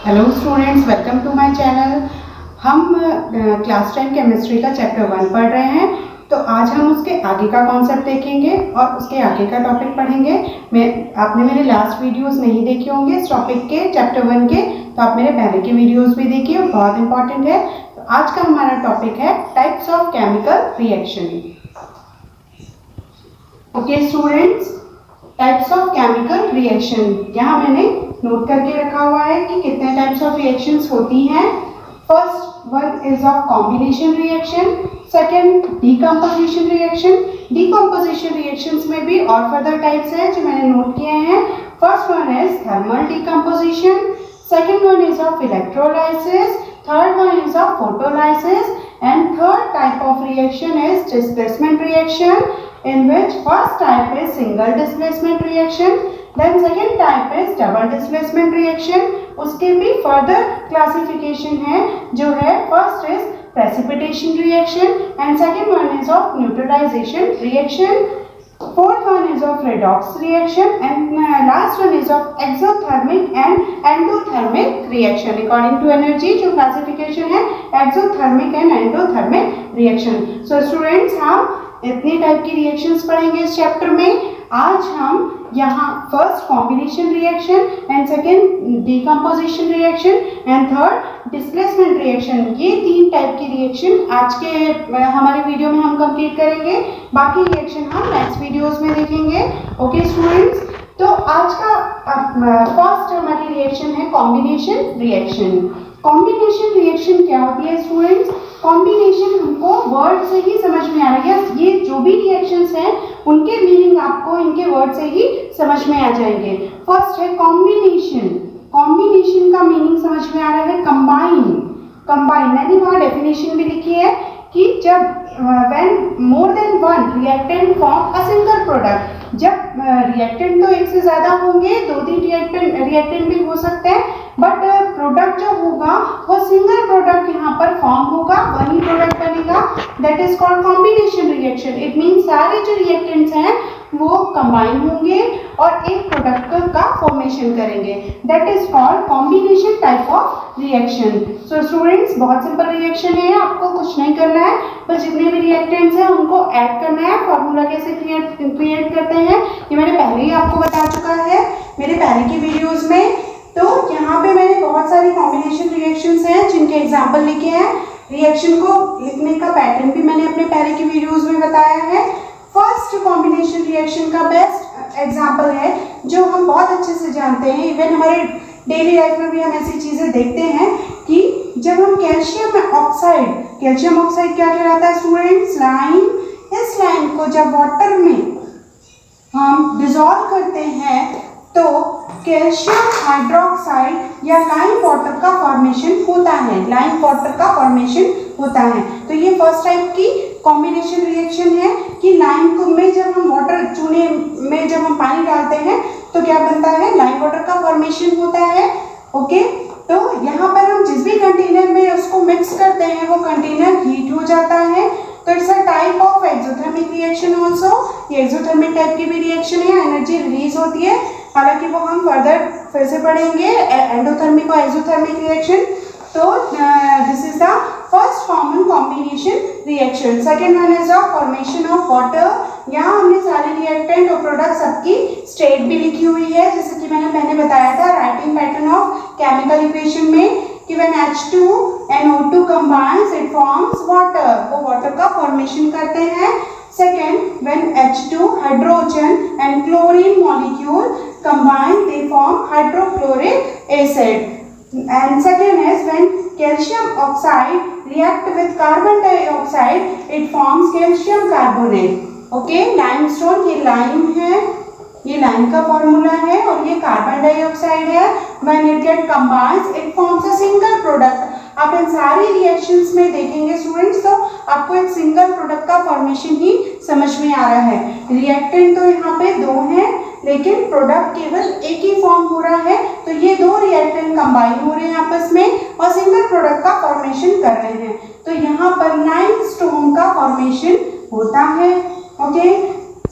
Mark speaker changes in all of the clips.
Speaker 1: Hello students, welcome to my channel. हम class 10 chemistry का chapter 1 पढ़ रहे हैं। तो आज हम उसके आगे का कॉन्सेप्ट देखेंगे और उसके आगे का टॉपिक पढ़ेंगे। आपने मेरे लास्ट वीडियोस नहीं देखे होंगे इस टॉपिक के, चैप्टर 1 के, तो आप मेरे पहले के वीडियोस भी देखिए, बहुत इंपॉर्टेंट है। तो आज का हमारा टॉपिक है types of chemical reaction. Okay students, types of chemical reaction यहाँ मैंने नोट करके रखा हुआ है कि कितने टाइप्स ऑफ रिएक्शंस होती हैं। First one is of combination reaction, second decomposition reaction. Decomposition reactions में भी और फर्दर टाइप्स हैं जो मैंने नोट किए हैं। First one is thermal decomposition, second one is of electrolysis, third one is of photolysis, and third type of reaction is displacement reaction, in which first type is single displacement reaction, then second type is double displacement reaction. उसके भी further classification है जो है first is precipitation reaction and second one is of neutralization reaction. Fourth one is of redox reaction and last one is of exothermic and endothermic reaction. According to energy जो classification है exothermic and endothermic reaction. So students, हम इतनी type की reactions पढ़ेंगे इस chapter में। आज हम यहाँ first combination reaction and second decomposition reaction and third displacement reaction, ये तीन टाइप की रिएक्शन आज के हमारे वीडियो में हम कंप्लीट करेंगे। बाकी रिएक्शन हम नेक्स्ट वीडियोस में देखेंगे। ओके स्टूडेंट्स, तो आज का फर्स्ट हमारी रिएक्शन है कॉम्बिनेशन रिएक्शन। कॉम्बिनेशन रिएक्शन क्या होती है स्टूडेंट्स? कॉम्बिनेशन हमको वर्ड से ही समझ में आ रही है। ये जो भी रिएक्शंस हैं उनके मीनिंग आपको इनके वर्ड से ही समझ में आ जाएंगे। फर्स्ट है कॉम्बिनेशन। कॉम्बिनेशन का मीनिंग समझ में आ रहा है कंबाइन। कंबाइन मैंने वहाँ डेफिनेशन भी लिखी है कि जब when more than one reactant form a single product, जब रिएक्टेंट तो एक से ज्यादा होंगे, दो तीन रिएक्टेंट भी हो सकते हैं, बट प्रोडक्ट जो होगा वो सिंगल प्रोडक्ट यहाँ पर फॉर्म होगा, वही प्रोडक्ट बनेगा, that is called combination reaction. It means सारे जो रिएक्टेंट्स हैं वो कंबाइन होंगे और एक प्रोडक्ट का फॉर्मेशन करेंगे, that is called combination type of reaction. So students, बहुत सिंपल रिएक्शन है, आपको कुछ नहीं करना है, बस जितने भी रिएक्टेंट्स हैं उनको ऐड करना है। फॉर्मूला कैसे क्रिएट करते हैं ये मैंने पहले ही आपको बता चुका है मेरे पहले की वीडियोस में। तो यहाँ पे मैंने बहुत सारी कॉम्बिनेशन रिएक्शंस हैं जिनके एग्जाम्पल लिखे हैं। रिएक्शन को लिखने का पैटर्न भी मैंने अपने पहले की वीडियोस में बताया है। फर्स्ट कॉम्बिनेशन रिएक्शन का बेस्ट एग्जाम्पल है जो हम बहुत अच्छे से जानते हैं, इवन हमारे डेली लाइफ में भी हम ऐसी चीजें देखते हैं कि जब हम कैल्शियम ऑक्साइड क्या कहलाता है स्टूडेंट्स? लाइम। इस लाइम को जब वाटर में हम डिसॉल्व करते हैं तो कैल्शियम हाइड्रोक्साइड या लाइम वाटर का फॉर्मेशन होता है। लाइम वाटर का फॉर्मेशन होता है। तो ये फर्स्ट टाइप की कॉम्बिनेशन रिएक्शन है कि लाइम को में जब हम वाटर, चूने में जब हम पानी डालते हैं तो क्या बनता है? लाइम वाटर का फॉर्मेशन होता है। ओके, तो यहाँ पर हम जिस भी कंटेनर में उसको मिक्स करते हैं वो कंटेनर हीट हो जाता है। तो it's a type of exothermic reaction also. ये एक्सोथर्मिक टाइप की भी रिएक्शन है, एनर्जी रिलीज होती है, हालांकि वो हम फर्दर फिर से पढ़ेंगे एंडोथर्मिक और एक्सोथर्मिक रिएक्शन। तो this is the first common combination reaction. Second one is of formation of water. यहाँ हमने सारे रिएक्टेंट और प्रोडक्ट सबकी स्टेट भी लिखी हुई है, जैसे कि मैंने बताया था writing pattern of chemical equation में कि when H2 and O2 combines it forms water, वो वाटर का फॉर्मेशन करते हैं। Second, when H2 hydrogen and chlorine molecule combine they form hydrochloric acid. And second is when calcium oxide react with carbon dioxide it forms calcium carbonate. Okay, limestone, ये lime है, ये lime का formula है और ये carbon dioxide है। When it get combines, it forms a single product. आप इन सारी रिएक्शंस में देखेंगे स्टूडेंट्स तो आपको एक सिंगल प्रोडक्ट का फॉर्मेशन ही समझ में आ रहा है। रिएक्टेंट तो यहाँ पे दो हैं लेकिन प्रोडक्ट केवल एक ही फॉर्म हो रहा है। तो ये दो रिएक्टेंट कंबाइन हो रहे हैं आपस में और सिंगल प्रोडक्ट का फॉर्मेशन कर रहे हैं। तो यहाँ पर लाइमस्टोन का फॉर्मेशन होता है। Okay,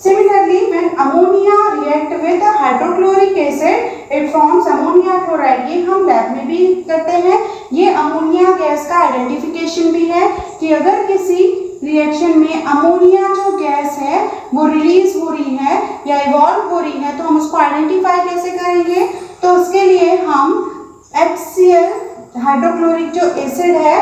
Speaker 1: Similarly, when ammonia react with a hydrochloric acid, it forms ammonia chloride. ये हम लैब में भी करते हैं। ये अमोनिया गैस का आइडेंटिफिकेशन भी है कि अगर किसी रिएक्शन में अमोनिया जो गैस है वो रिलीज हो रही है या इवॉल्व हो रही है, तो हम उसको आइडेंटिफाई कैसे करेंगे? तो उसके लिए हम HCl हाइड्रोक्लोरिक जो एसिड है,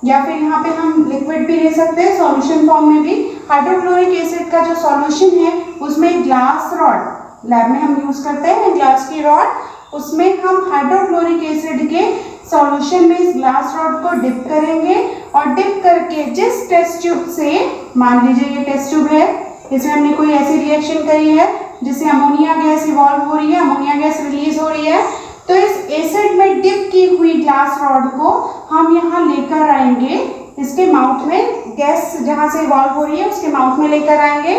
Speaker 1: या फिर यहाँ पे हम लिक्विड भी ले सकते हैं सॉल्यूशन फॉर्म में भी, हाइड्रोक्लोरिक एसिड का जो सॉल्यूशन है उसमें ग्लास रॉड लैब में हम यूज करते हैं, ग्लास की रॉड, उसमें हम हाइड्रोक्लोरिक एसिड के सॉल्यूशन में इस ग्लास रॉड को डिप करेंगे और डिप करके जिस टेस्ट ट्यूब से, मान लीजिए ये टेस्ट ट्यूब है, इसमें हमने कोई ऐसी रिएक्शन करी है जिससे अमोनिया गैस इवॉल्व हो रही है, अमोनिया गैस रिलीज हो रही है, तो इस एसिड में डिप की हुई ग्लास रॉड को हम यहाँ लेकर आएंगे, इसके माउथ में, गैस जहाँ से इवॉल्व हो रही है उसके माउथ में लेकर आएंगे,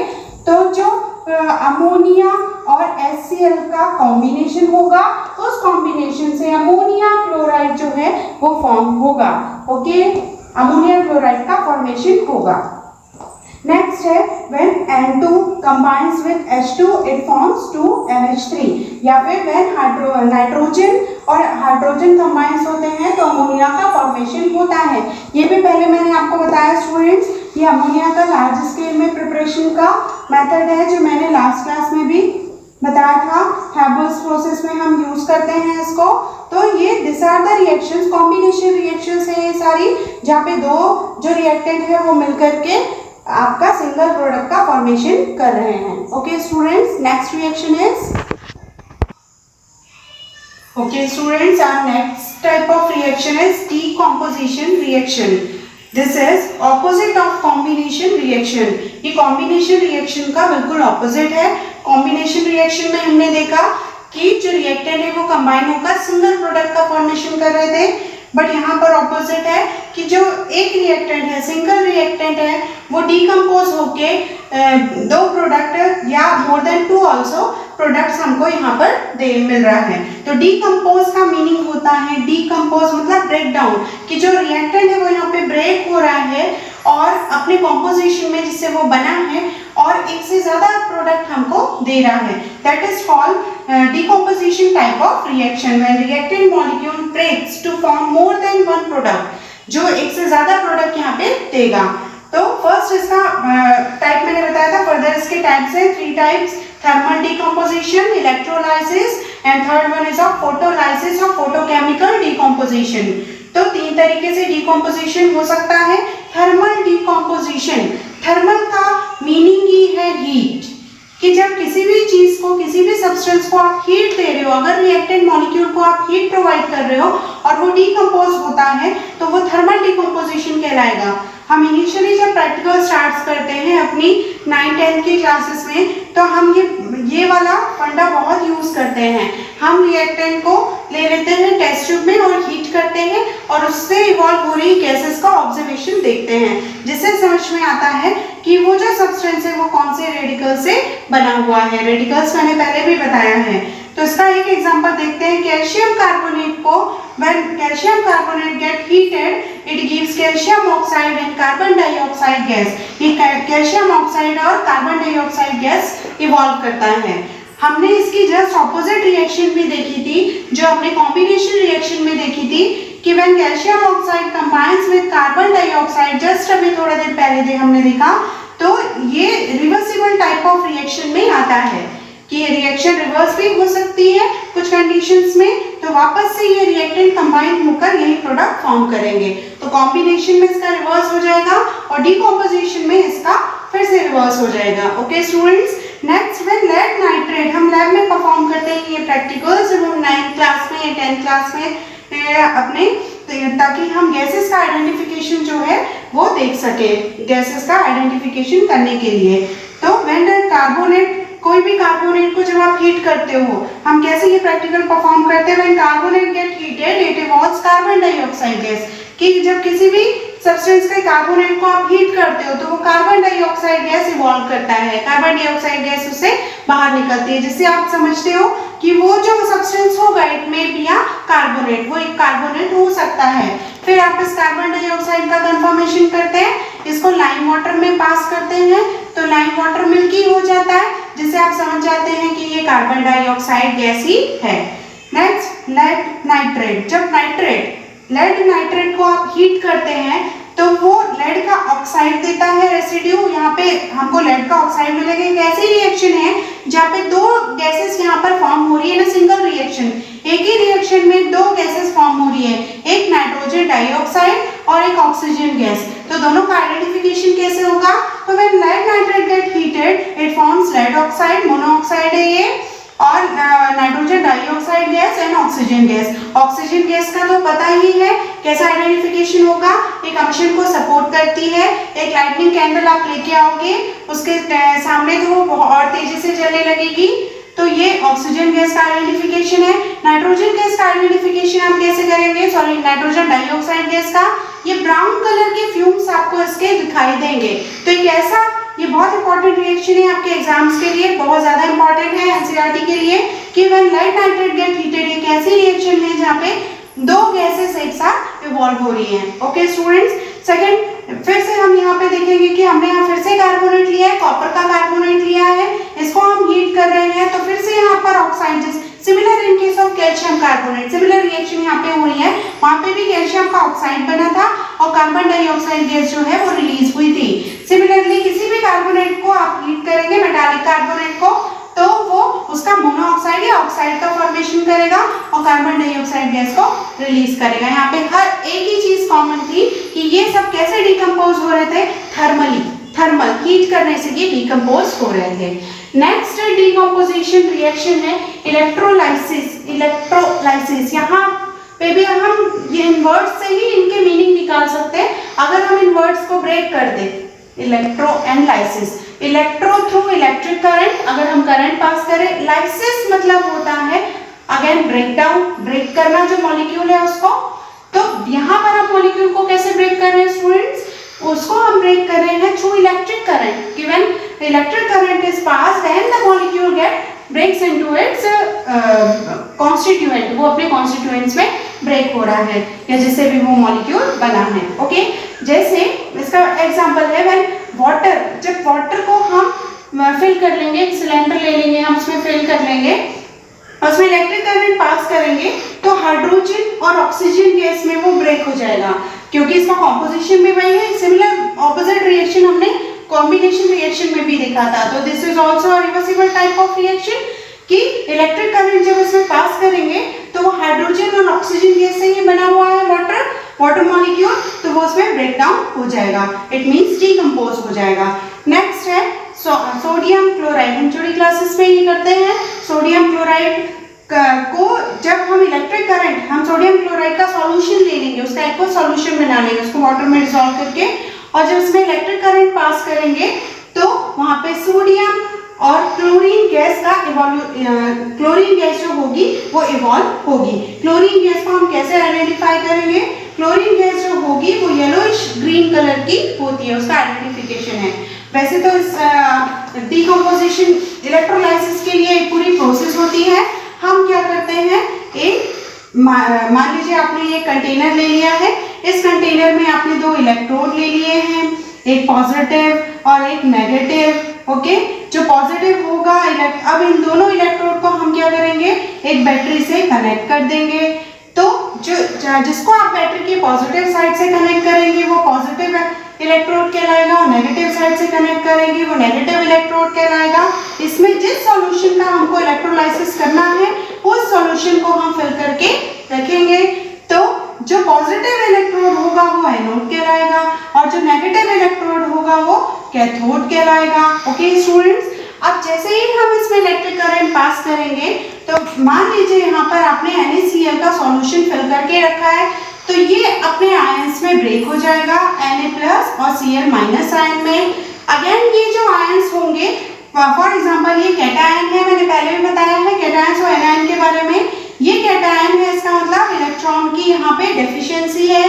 Speaker 1: तो जो अमोनिया और HCl का कॉम्बिनेशन होगा, उस कॉम्बिनेशन से अमोनिया क्लोराइड जो है वो फॉर्म होगा। ओके, अमोनिया क्लोराइड का फॉर्मेशन होगा। नेक्स्ट है when N2 combines with H2 it forms 2NH3, या फिर when नाइट्रोजन और हाइड्रोजन कंबाइंस होते हैं तो अमोनिया का फॉर्मेशन होता है। ये भी पहले मैंने आपको बताया स्टूडेंट्स, ये अमोनिया का लार्ज स्केल में प्रिपरेशन का मेथड है जो मैंने लास्ट क्लास में भी बताया था। हैबर्स प्रोसेस में हम यूज करते हैं इसको। तो ये this are the reactions, combination reactions है ये सारी, जहाँ पे दो जो रिएक्टेंट है वो मिलकर के आपका सिंगल प्रोडक्ट का फॉर्मेशन कर रहे हैं। Okay students, next reaction is, okay students, our next type of reaction is decomposition reaction. This is opposite of combination reaction. ये कॉम्बिनेशन रिएक्शन का बिल्कुल ऑपोजिट है। कॉम्बिनेशन रिएक्शन में हमने देखा कि जो रिएक्टेंट है वो कंबाइन होकर सिंगल प्रोडक्ट का फॉर्मेशन कर रहे थे, बट यहाँ पर ऑपोजिट है कि जो एक रिएक्टेंट है, सिंगल रिएक्टेंट है, वो डीकम्पोज होके दो प्रोडक्ट या more than two also products हमको यहाँ पर मिल रहा है। तो डीकम्पोज का मीनिंग होता है, डीकम्पोज मतलब ब्रेक डाउन, कि जो रिएक्टेंट है वो यहाँ पे ब्रेक हो रहा है और अपने कॉम्पोजिशन में जिससे वो बना है और एक से ज्यादा प्रोडक्ट हमको दे रहा है। That is called decomposition type of reaction, when reactant molecule breaks to form more than one product, जो एक से ज्यादा प्रोडक्ट यहाँ पे देगा। तो फर्स्ट इसका टाइप मैंने बताया था, फर्दर इसके टाइप्स हैं, 3 types, thermal decomposition, electrolysis and third one is of photolysis और फोटोकेमिकल डीकम्पोजिशन। तो 3 तरीके से डीकम्पोजिशन हो सकता है। थर्मल डीकम्पोजिशन, थर्मल का मीनिंग ही है हीट, कि जब किसी भी चीज को, किसी भी सब्सटेंस को आप हीट दे रहे हो, अगर रिएक्टेंट मॉलिक्यूल को आप हीट प्रोवाइड कर रहे हो और वो डीकम्पोज होता है तो वो थर्मल डीकम्पोजिशन कहलाएगा। हम इनिशियली जब प्रैक्टिकल स्टार्ट करते हैं अपनी 9-10 की क्लासेस में, तो हम ये वाला फंडा बहुत यूज करते हैं। हम रिएक्टेंट को ले लेते हैं टेस्ट ट्यूब में और हीट करते हैं और उससे इवॉल्व हो रही गैसेस का ऑब्जर्वेशन देखते हैं, जिससे समझ में आता है कि वो जो सब्सटेंस है वो कौन से रेडिकल से बना हुआ है। रेडिकल्स मैंने पहले भी बताया है। तो इसका एक एग्जांपल देखते हैं, कैल्शियम कार्बोनेट को, when calcium carbonate get heated it gives calcium oxide and carbon dioxide gas। ये कैल्शियम ऑक्साइड और कार्बन डाइऑक्साइड गैस इवॉल्व करता है। हमने इसकी जस्ट ऑपोजिट रिएक्शन भी देखी थी, जो हमने कॉम्बिनेशन रिएक्शन में देखी थी, कि when calcium oxide combines with carbon dioxide, just अभी थोड़ा देर पहले हमने देखा, तो ये रिवर्सिबल टाइप ऑफ रिएक्शन में आता है कि ये रिएक्शन रिवर्स भी हो सकती है कुछ कंडीशंस में, तो वापस से ये रिएक्टेंट कंबाइन होकर यही प्रोडक्ट फॉर्म करेंगे। तो कॉम्बिनेशन में इसका रिवर्स हो जाएगा और डीकम्पोजिशन में इसका फिर से रिवर्स हो जाएगा। Okay students, next when lead nitrate, हम लैब में परफॉर्म करते हैं ये प्रैक्टिकल्स, जब हम 9th क्लास में या 10th क्लास में अपने, ताकि हम गैसेस का आइडेंटिफिकेशन जो है वो देख सके, गैसेस का आइडेंटिफिकेशन करने के लिए। तो व्हेन कार्बोनेट, कोई भी कार्बोनेट को जब आप हीट करते हो, हम कैसे ये प्रैक्टिकल परफॉर्म करते हैं, when carbonate gate heated it evolves carbon dioxide gas, कि जब किसी भी सब्सटेंस के कार्बोनेट को आप हीट करते हो तो वो कार्बन डाइऑक्साइड गैस इवॉल्व करता है, कार्बन डाइऑक्साइड गैस उससे बाहर निकलती है, जिससे आप समझते हो कि वो जो सब्सटेंस होगा इट में भी या कार्बोनेट, वो एक कार्बोनेट हो सकता है। फिर आप इस कार्बन डाइऑक्साइड का कंफर्मेशन करते हैं, इसको लाइम वाटर में पास करते हैं, तो लाइम वाटर मिल्की हो जाता है, जिससे आप समझ जाते हैं कि ये कार्बन डाइऑक्साइड गैस ही है। Next lead nitrate. जब लेड नाइट्रेट को आप हीट करते हैं तो वो लेड का ऑक्साइड देता है रेसिड्यू। यहाँ पे हमको लेड का ऑक्साइड मिलेगा। एक ऐसी रिएक्शन है जहाँ पे दो गैसेस यहाँ पर फॉर्म हो रही है ना, सिंगल रिएक्शन, एक ही रिएक्शन में दो गैसेस फॉर्म हो रही है, एक नाइट्रोजन डाइऑक्साइड और एक ऑक्सीजन गैस। तो दोनों का आइडेंटिफिकेशन कैसे होगा? तो when lead nitrate get heated it forms lead oxide, monoxide है ये, और nitrogen dioxide gas and oxygen gas. Oxygen gas का तो पता ही है कैसा आइडेंटिफिकेशन होगा, एक अमिशन को सपोर्ट करती है। एक लाइटनिंग कैंडल आप लेके आओगे, उसके सामने तो वो और तेजी से जलने लगेगी, तो ये ऑक्सीजन गैस का आइडेंटिफिकेशन है। नाइट्रोजन गैस का आइडेंटिफिकेशन आप कैसे करेंगे? सॉरी, नाइट्रोजन डाइऑक्साइड गैस का ये ब्राउन कलर के फ्यूम्स आपको इसके दिखाई देंगे। तो एक ऐसा, ये बहुत इंपॉर्टेंट रिएक्शन है आपके एग्जाम्स के लिए, बहुत ज्यादा इंपॉर्टेंट है एनसीईआरटी के लिए कि when lead nitrate get heated, एक ऐसी रिएक्शन है जहाँ पे दो गैसेस एक साथ इवॉल्व हो रही हैं। ओके स्टूडेंट्स, सेकंड फिर से हम यहाँ पे देखेंगे कि हमने यहाँ फिर से कार्बोनेट लिया है, कॉपर का कार्बोनेट लिया है, इसको हम हीट कर रहे हैं, तो फिर से यहाँ पर oxide, similar in case of calcium carbonate, similar reaction यहाँ पे हो रही है। वहाँ पे भी कैल्शियम का ऑक्साइड बना था और कार्बन डाइऑक्साइड गैस जो है वो रिलीज हुई थी। सिमिलरली किसी भी कार्बोनेट को आप हीट करेंगे, मेटालिक कार्बोनेट को, तो वो उसका मोनोऑक्साइड या ऑक्साइड का फॉर्मेशन करेगा और कार्बन डाइऑक्साइड गैस को रिलीज करेगा। यहाँ पे हर एक ही चीज कॉमन थी कि ये सब कैसे डिकम्पोज हो रहे थे? थर्मल हीट करने से ये डिकम्पोज हो रहे थे। नेक्स्ट डिकम्पोजिशन रिएक्शन है इलेक्ट्रोलाइसिस। यहाँ पे भी हम ये इन वर्ड्स से ही इनके मीनिंग निकाल सकते हैं अगर हम इन वर्ड्स को ब्रेक कर दें। Electro and lysis, electro through electric current, अगर हम करंट पास करें, लाइसिस मतलब होता है अगेन ब्रेकडाउन, ब्रेक करना जो मॉलिक्यूल है उसको। तो यहाँ पर आप मॉलिक्यूल को कैसे ब्रेक कर रहे हैं स्टूडेंट्स? उसको हम ब्रेक कर रहे हैं through electric current. Given electric current is passed and the molecule get breaks into its constituent, वो अपने कॉन्स्टिट्यूएंट्स में ब्रेक हो रहा है या जिससे भी वो मॉलिक्यूल बना है। ओके, जैसे इसका एग्जांपल है व्हेन वाटर, जब वाटर को हम फिल कर लेंगे, एक सिलेंडर ले लेंगे, हम उसमें फिल कर लेंगे और उसमें इलेक्ट्रिक करंट पास करेंगे, तो हाइड्रोजन और ऑक्सीजन गैस में वो ब्रेक हो जाएगा क्योंकि इसका कॉम्पोजिशन भी वही है। सिमिलर ऑपोजिट रिएक्शन हमने कॉम्बिनेशन रिएक्शन में भी देखा था। तो this is also a reversible type of reaction कि इलेक्ट्रिक करंट जब इसमें पास करेंगे तो वो हाइड्रोजन और ऑक्सीजन गैस से ही बना हुआ है वाटर मॉलिक्यूल, तो वो उसमें ब्रेक डाउन हो जाएगा, इट मींस डिकम्पोज हो जाएगा। नेक्स्ट है सोडियम क्लोराइड। हम छोटी क्लासेस में ये करते हैं। सोडियम क्लोराइड को जब हम इलेक्ट्रिक करंट, हम सोडियम क्लोराइड का सॉल्यूशन ले लेंगे, उसका एक्वा सॉल्यूशन बना लेंगे उसको वाटर में डिसॉल्व करके, और जब इसमें इलेक्ट्रिक करंट पास करेंगे तो वहां पे सोडियम और क्लोरीन गैस का क्लोरीन गैस जो होगी वो इवॉल्व होगी। क्लोरीन गैस को हम कैसे आइडेंटिफाई करेंगे? क्लोरीन गैस जो होगी वो येलोइश ग्रीन कलर की होती है, उसका आइडेंटिफिकेशन है। वैसे तो इस डिकम्पोजिशन इलेक्ट्रोलाइसिस के लिए एक पूरी प्रोसेस होती है। हम क्या करते हैं, एक मान लीजिए आपने ये कंटेनर ले लिया है, इस कंटेनर में आपने दो इलेक्ट्रोड ले लिए हैं, एक पॉजिटिव और एक नेगेटिव। ओके, जो पॉजिटिव होगा, अब इन दोनों इलेक्ट्रोड को हम क्या करेंगे, एक बैटरी से कनेक्ट कर देंगे। तो जो जिसको आप बैटरी के पॉजिटिव साइड से कनेक्ट करेंगे वो पॉजिटिव इलेक्ट्रोड कहलाएगा, और नेगेटिव साइड से कनेक्ट करेंगे वो नेगेटिव इलेक्ट्रोड कहलाएगा। इसमें जिस सॉल्यूशन का हमको इलेक्ट्रोलाइसिस करना है उस सॉल्यूशन को हम फिल करके रखेंगे। तो जो पॉजिटिव इलेक्ट्रोड होगा वो एनोड कहलाएगा और जो नेगेटिव इलेक्ट्रोड होगा वो कैथोड कहलाएगा। ओके स्टूडेंट्स, अब जैसे ही हम इसमें इलेक्ट्रिक करंट पास करेंगे तो मान लीजिए यहाँ पर आपने NaCl का सॉल्यूशन फिल करके रखा है, तो ये अपने आयंस में ब्रेक हो जाएगा Na+ और Cl- आयन में। अगेन ये जो आयंस होंगे, फॉर एग्जांपल ये कैटायन है, मैंने पहले भी बताया है कैटायंस और एनायन के बारे में। ये कैटायन है, इसका मतलब इलेक्ट्रॉन की यहाँ पे डेफिशिएंसी है।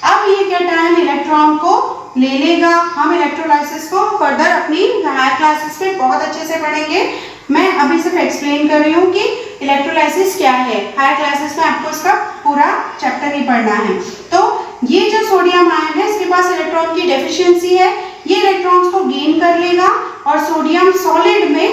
Speaker 1: अब ये कैटायन इलेक्ट्रॉन को ले लेगा। हम इलेक्ट्रोलाइसिस को फर्दर अपनी हायर क्लासेस में बहुत अच्छे से पढ़ेंगे। मैं अभी सिर्फ एक्सप्लेन कर रही हूँ कि इलेक्ट्रोलाइसिस क्या है। हायर क्लासेस में आपको इसका पूरा चैप्टर ही पढ़ना है। तो ये जो सोडियम आयन है, इसके पास इलेक्ट्रॉन की डेफिशिएंसी है, ये इलेक्ट्रॉन्स को गेन कर लेगा और सोडियम सॉलिड में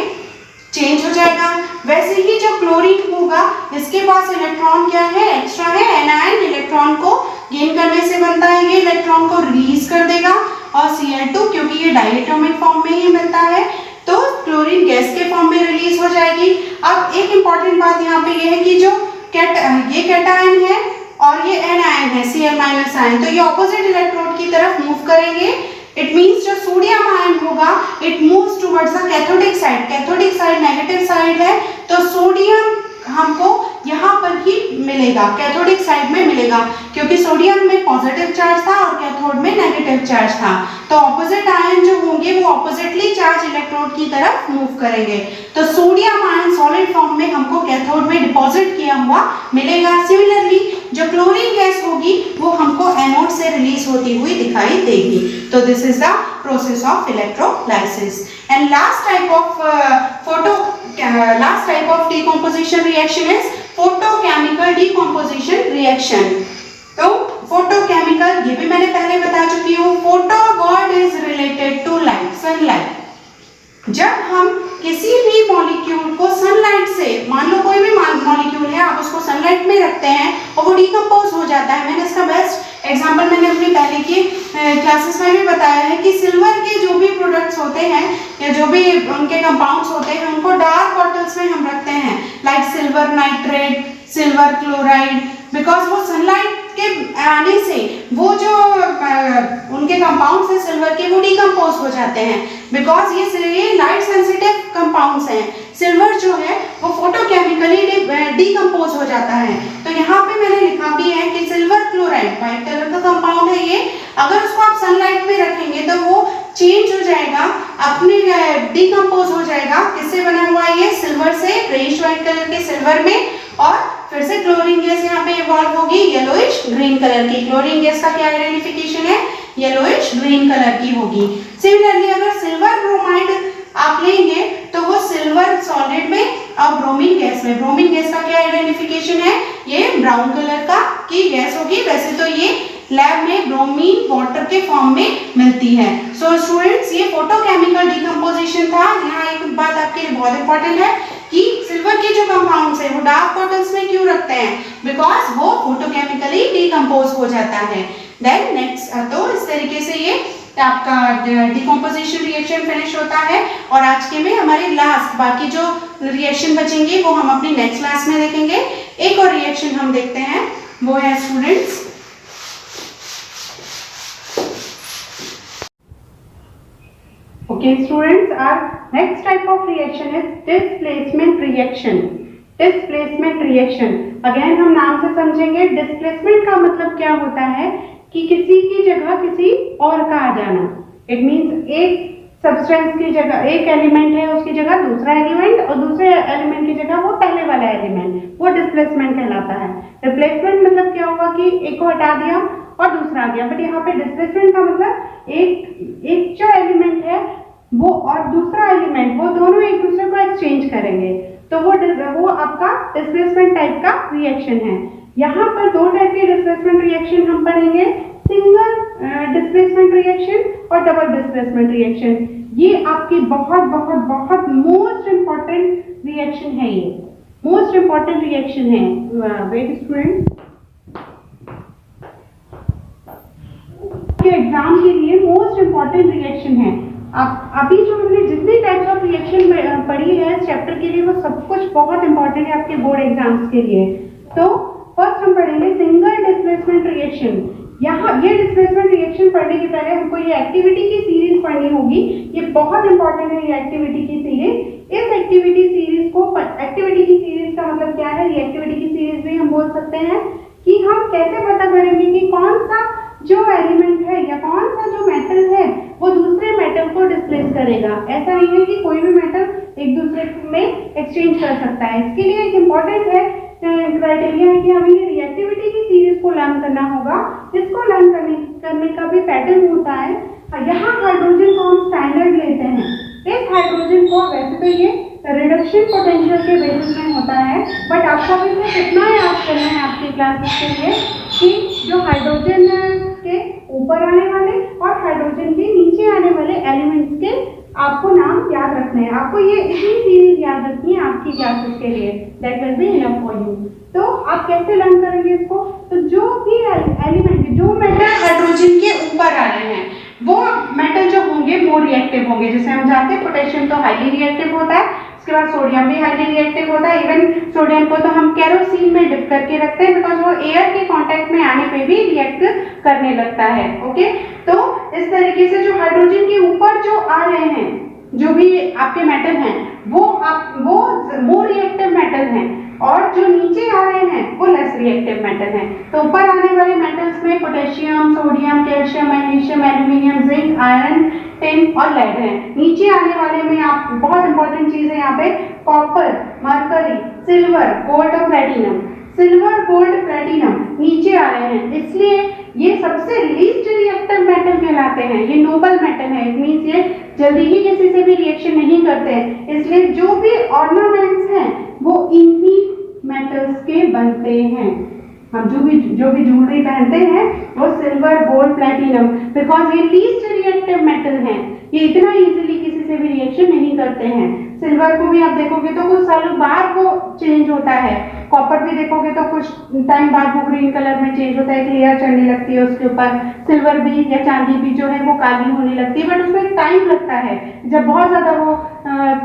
Speaker 1: चेंज हो जाएगा। वैसे ही जो क्लोरीन होगा इसके पास इलेक्ट्रॉन क्या है, एक्स्ट्रा है, एनायन इलेक्ट्रॉन को गेन करने से बनता है, ये इलेक्ट्रॉन को रिलीज कर देगा। और Cl2 क्योंकि ये डायटोमिक फॉर्म में ही मिलता है तो क्लोरीन गैस के फॉर्म में रिलीज हो जाएगी। अब एक इंपॉर्टेंट बात यहाँ पे ये है कि जो ये कैटायन है और ये एनायन है Cl- आयन, तो ये ऑपोजिट इलेक्ट्रोड की तरफ मूव करेंगे। इट मीन्स जो सोडियम आयन होगा it moves towards the cathodic side, cathodic side negative side है तो सोडियम हमको यहाँ पर ही मिलेगा, कैथोडिक साइड में मिलेगा, क्योंकि सोडियम में पॉजिटिव चार्ज था और कैथोड में नेगेटिव चार्ज था। तो ऑपोजिट आयन जो होंगे वो ऑपोजिटली चार्ज इलेक्ट्रोड की तरफ मूव करेंगे। तो सोडियम आयन सॉलिड फॉर्म में हमको कैथोड में डिपॉजिट किया हुआ मिलेगा। सिमिलरली जो क्लोरीन गैस होगी वो हमको एनोड से रिलीज होती हुई दिखाई देगी। तो this is the process of electrolysis. And last type of decomposition reaction is photochemical decomposition reaction। तो photochemical ये भी मैंने पहले बता चुकी हूँ। photo word is related to light, sunlight। जब हम किसी भी मॉलिक्यूल को सनलाइट से, मान लो कोई भी मॉलिक्यूल है आप उसको सनलाइट में रखते हैं और वो डिकम्पोज हो जाता है। मैंने इसका बेस्ट एग्जांपल मैंने अपनी पहले की क्लासेस में भी बताया है कि सिल्वर के जो भी प्रोडक्ट्स होते हैं या जो भी उनके कंपाउंड्स होते हैं उनको डार्क बॉटल्स में हम रखते हैं, like silver nitrate, silver chloride, because वो सनलाइट के आने से वो जो उनके कंपाउंड्स हैं सिल्वर के वो डिकम्पोज हो जाते हैं, बिकॉज ये लाइट सेंसिटिव कंपाउंड्स हैं। सिल्वर जो है वो फोटोकेमिकली डिकम्पोज हो जाता है। तो यहाँ पे मैंने लिखा भी है कि सिल्वर क्लोराइड व्हाइट कलर का कंपाउंड है ये, अगर उसको आप सनलाइट में रखेंगे तो वो चेंज हो जाएगा, अपने डिकम्पोज हो जाएगा। किससे बना हुआ है ये? सिल्वर से, ग्रेइश व्हाइट कलर के सिल्वर में, और फिर से क्लोरीन गैस यहाँ पे इवॉल्व होगी येलोइश ग्रीन कलर की। क्लोरीन गैस का क्या आइडेंटिफिकेशन है? येलोइश ग्रीन कलर की होगी। सिमिलरली अगर सिल्वर ब्रोमाइड आप लेंगे तो वो सिल्वर सॉलिड में और ब्रोमीन गैस में, ब्रोमीन गैस का क्या आइडेंटिफिकेशन है? ये ब्राउन कलर का की गैस होगी। वैसे तो ये लैब में ब्रोमीन वाटर के फॉर्म में मिलती है। सो स्टूडेंट्स ये फोटोकेमिकल डिकम्पोजिशन था। यहाँ एक बात आपके लिए बहुत इंपॉर्टेंट है कि सिल्वर के जो कंपाउंड्स है वो डार्क बॉटल्स में क्यों रखते हैं? बिकॉज वो फोटोकेमिकली डिकम्पोज हो जाता है। देन नेक्स्ट, तो इस तरीके से ये आपका डिकम्पोजिशन रिएक्शन फिनिश होता है। और आज के में हमारे लास्ट बाकी जो रिएक्शन बचेंगे वो हम अपनी नेक्स्ट क्लास में देखेंगे। एक और रिएक्शन हम देखते हैं, वो है students Okay students, our next type of reaction is displacement reaction। displacement reaction again हम नाम से समझेंगे। displacement का मतलब क्या होता है कि किसी की जगह किसी और का आ जाना। इट मीन्स एक सब्सटेंस की जगह, एक एलिमेंट है उसकी जगह दूसरा एलिमेंट, और दूसरे एलिमेंट की जगह वो पहले वाला एलिमेंट, वो डिस्प्लेसमेंट कहलाता है। रिप्लेसमेंट मतलब क्या होगा कि एक को हटा दिया और दूसरा आ गया, बट यहाँ पे डिस्प्लेसमेंट का मतलब एक जो एलिमेंट है वो और दूसरा एलिमेंट, वो दोनों एक दूसरे को एक्सचेंज करेंगे, तो वो आपका डिस्प्लेसमेंट टाइप का रिएक्शन है। यहाँ पर दो टाइप के डिस्प्लेसमेंट रिएक्शन हम पढ़ेंगे, सिंगल डिस्प्लेसमेंट रिएक्शन और डबल डिस्प्लेसमेंट रिएक्शन। ये आपकी बहुत बहुत बहुत मोस्ट इंपॉर्टेंट रिएक्शन है, ये मोस्ट इंपॉर्टेंट रिएक्शन है। वेट स्टूडेंट, एग्जाम के लिए मोस्ट इंपॉर्टेंट रिएक्शन है। आप अभी जो हमने जितनी टाइप्स ऑफ रिएक्शन पढ़ी है इस चैप्टर के लिए वो सब कुछ बहुत इंपॉर्टेंट है आपके बोर्ड एग्जाम्स के लिए। तो फर्स्ट हम पढ़ेंगे सिंगल डिस्प्लेसमेंट रिएक्शन। यहाँ ये डिस्प्लेसमेंट रिएक्शन पढ़ने के पहले हमको ये एक्टिविटी की सीरीज पढ़नी होगी। ये बहुत इंपॉर्टेंट है ये एक्टिविटी की सीरीज। इस एक्टिविटी सीरीज को, एक्टिविटी की सीरीज का मतलब क्या है? ये एक्टिविटी की सीरीज भी हम बोल सकते हैं कि हम कैसे पता करेंगे कि कौन सा जो एलिमेंट है या कौन सा जो मेटल है वो दूसरे मेटल को डिस्प्लेस करेगा। ऐसा नहीं है कि कोई भी मेटल एक दूसरे में एक्सचेंज कर सकता है। इसके लिए एक इम्पॉर्टेंट है क्राइटेरिया है कि हमें ये रिएक्टिविटी की सीरीज को लर्न करना होगा। इसको लर्न करने का भी पैटर्न होता है। यहाँ हाइड्रोजन को हम स्टैंडर्ड लेते हैं। इस हाइड्रोजन को, वैसे तो ये रिडक्शन पोटेंशियल के बेसिस में होता है, बट आपको अभी कितना याद करना है आपकी क्लासेस के लिए कि जो हाइड्रोजन के ऊपर आने वाले और हाइड्रोजन के नीचे आने वाले एलिमेंट्स के आपको नाम याद रखने हैं, आपको ये इतनी सीरीज याद रखनी है आपकी क्लासेस के लिए, that will be enough for you. तो आप कैसे लर्न करेंगे इसको? तो जो भी एलिमेंट, जो मेटल हाइड्रोजन के ऊपर आ रहे हैं वो मेटल जो होंगे मोर रिएक्टिव होंगे। जैसे हम जानते हैं पोटेशियम तो हाईली रिएक्टिव होता है, उसके बाद सोडियम भी हाईली रिएक्टिव होता है। इवन सोडियम को तो हम केरोसिन में डिप करके रखते हैं बिकॉज वो एयर के कांटेक्ट में आने पे भी रिएक्ट करने लगता है। ओके, तो इस तरीके से जो हाइड्रोजन के ऊपर जो आ रहे हैं, जो भी आपके मेटल हैं, वो मोर रिएक्टिव मेटल हैं, और जो नीचे आ रहे हैं वो लेस रिएक्टिव मेटल हैं। तो ऊपर आने वाले मेटल्स में potassium, sodium, calcium, magnesium, aluminium, zinc, iron, tin और लेड है। नीचे आने वाले में आप बहुत इंपॉर्टेंट चीज है यहाँ पे कॉपर, मरकरी, सिल्वर, गोल्ड और प्लेटिनम। सिल्वर, गोल्ड, प्लेटिनम नीचे आ रहे हैं, इसलिए ये सबसे लीस्ट रिएक्टिव मेटल कहलाते हैं। ये नोबल मेटल है, इट मींस ये जल्दी ही किसी से भी रिएक्शन नहीं करते हैं, इसलिए जो भी ऑर्नामेंट्स हैं वो इन्हीं मेटल्स के बनते हैं। हम जो भी ज्वेलरी पहनते हैं वो सिल्वर, गोल्ड, प्लेटिनम, बिकॉज ये लीस्ट रिएक्टिव मेटल हैं, ये इतना इजीली किसी से भी रिएक्शन नहीं करते हैं। सिल्वर को भी आप देखोगे तो कुछ सालों बाद वो चेंज होता है, कॉपर भी देखोगे तो कुछ टाइम बाद वो ग्रीन कलर में चेंज होता है, लेयर चढ़ने लगती है उसके ऊपर। सिल्वर भी या चांदी भी जो है वो काली होने लगती है, बट उसमें टाइम लगता है, जब बहुत ज्यादा वो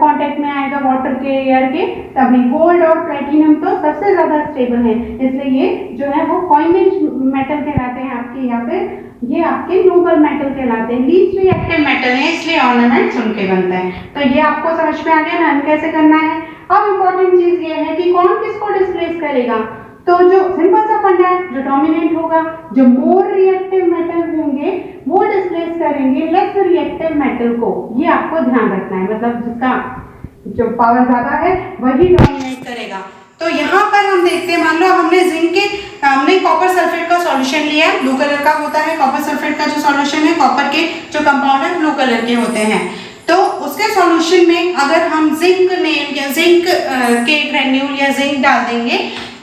Speaker 1: कांटेक्ट में आएगा वाटर के, एयर के, तभी। गोल्ड और प्लेटिनम तो सबसे ज्यादा स्टेबल है, इसलिए ये जो है वो कॉइनेज मेटल कहलाते हैं आपके यहाँ पे, ये आपके नोबल मेटल कहलाते हैं, लीस्ट रिएक्टिव मेटल है, इसलिए ऑर्नामेंट्स उनके बनते हैं। तो ये आपको समझ में आ गया ना कैसे करना है। अब इम्पोर्टेंट चीज ये है कि कौन किसको डिस्प्लेस करेगा। तो जो सिंपल सा फंडा है, जो डोमिनेंट होगा, जो मोर रिएक्टिव मेटल होंगे वो डिस्प्लेस करेंगे लेस रिएक्टिव मेटल को, ये आपको ध्यान रखना है। मतलब जिसका जो पावर ज्यादा है वही डोमिनेट करेगा। तो यहाँ पर हम देखते हैं, मान लो हमने कॉपर सल्फेट का सॉल्यूशन लिया है, ब्लू कलर का होता है कॉपर सल्फेट का जो सॉल्यूशन है, कॉपर के जो कंपाउंड है ब्लू कलर के होते हैं। तो उसके सॉल्यूशन में अगर हम जिंक के ग्रेन्यूल या जिंक डाल देंगे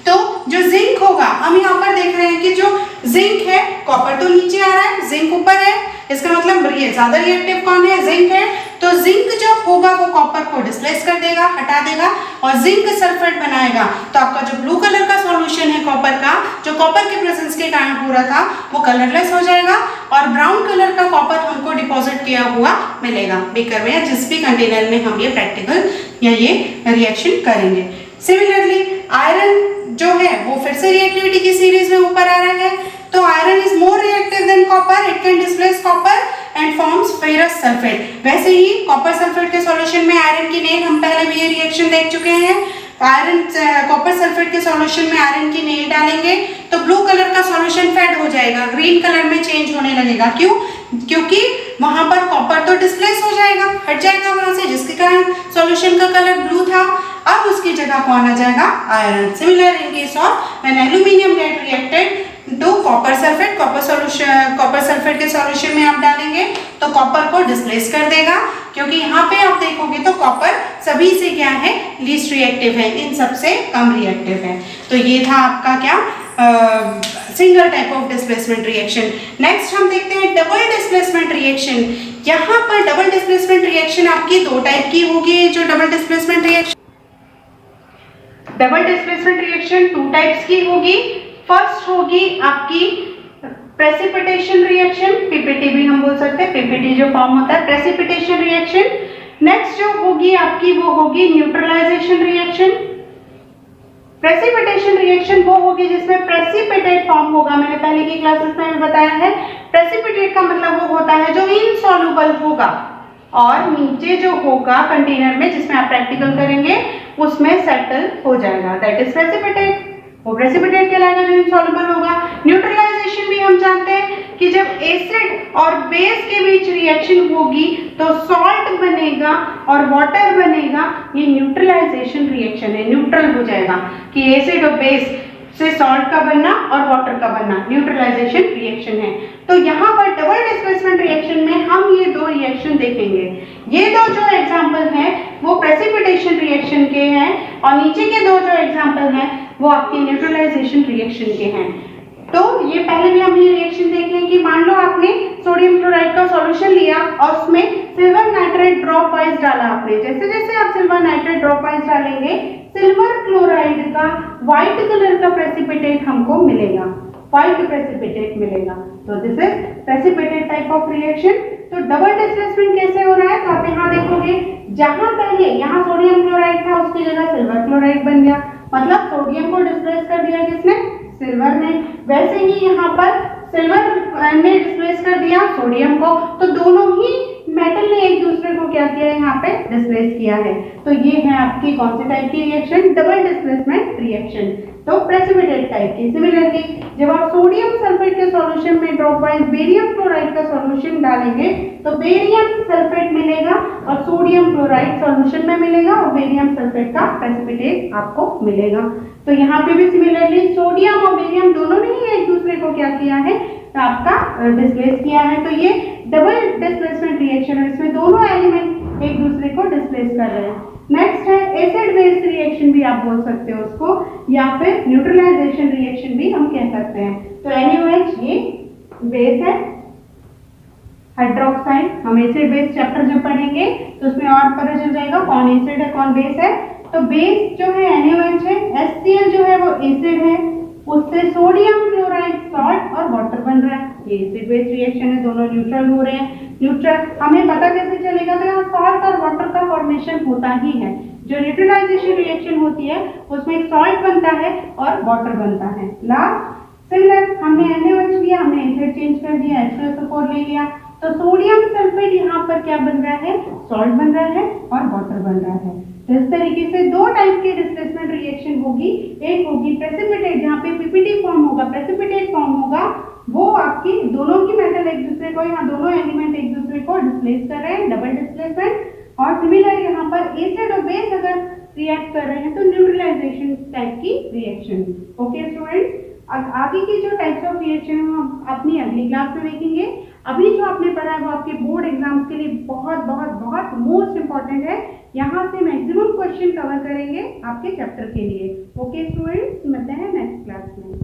Speaker 1: तो जो जिंक होगा, हम यहाँ पर देख रहे हैं कि जो जिंक है, कॉपर तो नीचे आ रहा है, जिंक ऊपर है, इसका मतलब ये ज्यादा रिएक्टिव कौन है? जिंक है। तो जिंक जो होगा वो कॉपर को डिस्प्लेस कर देगा, हटा देगा और जिंक सल्फेट बनाएगा। तो आपका जो ब्लू कलर का सॉल्यूशन है कॉपर का, जो कॉपर के प्रेजेंस के कारण पूरा था, वो कलरलेस हो जाएगा और ब्राउन कलर का कॉपर हमको डिपॉजिट किया हुआ मिलेगा बीकर में या जिस भी कंटेनर में हम ये प्रैक्टिकल या ये रिएक्शन करेंगे। सिमिलरली आयरन जो है वो फिर से रिएक्टिविटी की सीरीज में ऊपर आ रहा है। तो iron is more reactive than copper, it can displace copper and forms ferrous sulphate. वैसे ही कॉपर सल्फेट के सॉल्यूशन में आयरन की नेल, हम पहले भी ये रिएक्शन देख चुके हैं। आयरन कॉपर सल्फेट के सॉल्यूशन में आयरन की नेल डालेंगे तो ब्लू कलर का सॉल्यूशन फेड हो जाएगा, ग्रीन कलर में चेंज होने लगेगा। क्यों? क्योंकि वहां पर कॉपर तो डिस्प्लेस हो जाएगा, हट जाएगा वहां से, जिसके कारण सॉल्यूशन का कलर ब्लू था। अब उसकी जगह कौन आ जाएगा? Iron. Similar in case of when aluminium get reacted to copper sulphate, copper sulphate के सॉल्यूशन में आप डालेंगे तो कॉपर को डिस्प्लेस कर देगा, क्योंकि यहाँ पे आप देखोगे तो कॉपर सभी से क्या है? लीस्ट रिएक्टिव है, इन सबसे कम रिएक्टिव है। तो ये था आपका क्या single type of displacement reaction. Next हम देखते हैं डबल डिस्प्लेसमेंट रिएक्शन। यहाँ पर डबल डिस्प्लेसमेंट रिएक्शन आपकी दो टाइप की होगी। जो double displacement reaction two types की होगी। फर्स्ट होगी आपकी प्रेसिपिटेशन रिएक्शन, पीपीटी भी हम बोल सकते हैं, पीपीटी जो फॉर्म होता है प्रेसिपिटेशन रिएक्शन। नेक्स्ट जो होगी आपकी वो होगी न्यूट्रलाइजेशन रिएक्शन। प्रेसिपिटेशन रिएक्शन वो होगी जिसमें प्रेसिपिटेट फॉर्म होगा, मैंने पहले की क्लासेस में भी बताया है। प्रेसिपिटेट का मतलब वो होता है जो इनसॉल्युबल होगा और नीचे जो होगा कंटेनर में जिसमें आप प्रैक्टिकल करेंगे उसमें सेटल हो जाएगा, दैट इज प्रेसिपिटेट। वो प्रेसिपिटेट कहलाएगा जो इनसॉल्युबल होगा। न्यूट्रलाइजेशन भी हम जानते हैं कि जब एसिड और बेस के बीच रिएक्शन होगी तो सॉल्ट बनेगा और वाटर बनेगा, ये न्यूट्रलाइजेशन रिएक्शन है, न्यूट्रल हो जाएगा कि एसिड और बेस से सॉल्ट का बनना और वाटर का बनना न्यूट्रलाइजेशन रिएक्शन है। तो यहाँ पर डबल डिस्प्लेसमेंट रिएक्शन में हम ये दो रिएक्शन देखेंगे। ये दो जो एग्जाम्पल हैं वो प्रेसिपिटेशन रिएक्शन के हैं और नीचे के दो जो एग्जाम्पल हैं वो आपके न्यूट्रलाइजेशन रिएक्शन के हैं। तो ये पहले भी हम ये रिएक्शन देखें कि मान लो आपने सोडियम क्लोराइड का सॉल्यूशन लिया और उसमें सिल्वर नाइट्रेट ड्रॉप वाइज डाला आपने, जैसे जैसे आप सिल्वर नाइट्रेट ड्रॉप वाइज डालेंगे सिल्वर क्लोराइड का व्हाइट कलर का प्रेसिपिटेट हमको मिलेगा, व्हाइट प्रेसिपिटेट मिलेगा। तो this is precipitate type of reaction. तो डबल डिस्प्लेसमेंट कैसे हो रहा है, तो आप यहाँ देखोगे जहां पहले यहाँ सोडियम क्लोराइड था उसकी जगह सिल्वर क्लोराइड बन गया, मतलब सोडियम को डिस्प्लेस कर दिया किसने, सिल्वर ने। वैसे ही यहाँ पर सिल्वर ने डिस्प्लेस कर दिया सोडियम को, तो दोनों ही मेटल ने एक दूसरे को क्या किया है, यहाँ पे डिस्प्लेस किया है। तो ये है आपकी कौन सी टाइप की रिएक्शन, डबल डिस्प्लेसमेंट रिएक्शन, तो प्रेसिपिटेट टाइप की। सिमिलरली जब आप सोडियम सल्फेट के सॉल्यूशन में ड्रॉप वाइज बेरियम क्लोराइड का सॉल्यूशन डालेंगे तो बेरियम सल्फेट मिलेगा और सोडियम क्लोराइड सॉल्यूशन में मिलेगा और बेरियम सल्फेट का प्रेसिपिटेट आपको मिलेगा। तो यहाँ पे भी सिमिलरली सोडियम और बेरियम दोनों ने ही एक दूसरे को क्या किया है, आपका डिस्प्लेस किया है। तो ये डबल डिस्प्लेसमेंट रिएक्शन है, इसमें दोनों एलिमेंट एक दूसरे को डिस्प्लेस कर रहे हैं। नेक्स्ट है एसिड बेस रिएक्शन भी आप बोल सकते हो उसको, या फिर न्यूट्रलाइजेशन रिएक्शन भी हम कह सकते हैं। तो NaOH ये बेस है, हाइड्रोक्साइड, हम एसिड बेस चैप्टर जब पढ़ेंगे तो उसमें और पता चल जाएगा कौन एसिड है कौन बेस है। तो बेस जो है NaOH है, HCl जो है वो एसिड है, उससे सोडियम क्लोराइड सॉल्ट और वाटर बन रहा है, ये एसिड बेस रिएक्शन है, दोनों न्यूट्रल हो रहे हैं। न्यूट्रल हमें पता कैसे चलेगा, तो यहाँ सॉल्ट और वाटर का फॉर्मेशन होता ही है। जो न्यूट्रलाइजेशन रिएक्शन होती है उसमें एक सॉल्ट बनता है और वाटर बनता है। लास्ट सिमिलर हमने NaOH लिया, हमने एसिड चेंज कर दिया, H2SO4 ले लिया, तो सोडियम सल्फेट यहाँ पर क्या बन रहा है, सॉल्ट बन रहा है और वाटर बन रहा है। तो इस तरीके से दो टाइप की डिस्प्लेसमेंट रिएक्शन होगी, एक होगी प्रेसिपिटेट जहाँ पे पीपीटी फॉर्म होगा, प्रेसिपिटेट फॉर्म होगा, वो आपकी दोनों ही मेटल एक दूसरे को, यहाँ दोनों एलिमेंट एक दूसरे को डिस्प्लेस कर रहे हैं, डबल डिस्प्लेसमेंट। और सिमिलर यहाँ पर एसिड और बेस अगर रिएक्ट कर रहे हैं तो न्यूट्रलाइजेशन टाइप की रिएक्शन। ओके स्टूडेंट्स, आगे की जो टाइप्स ऑफ रिएक्शन है हम अपनी अगली क्लास में देखेंगे। अभी जो आपने पढ़ा है वो आपके बोर्ड एग्जाम्स के लिए बहुत बहुत बहुत मोस्ट इंपॉर्टेंट है, यहाँ से मैक्सिमम क्वेश्चन कवर करेंगे आपके चैप्टर के लिए। ओके स्टूडेंट्स, मिलते हैं नेक्स्ट क्लास में।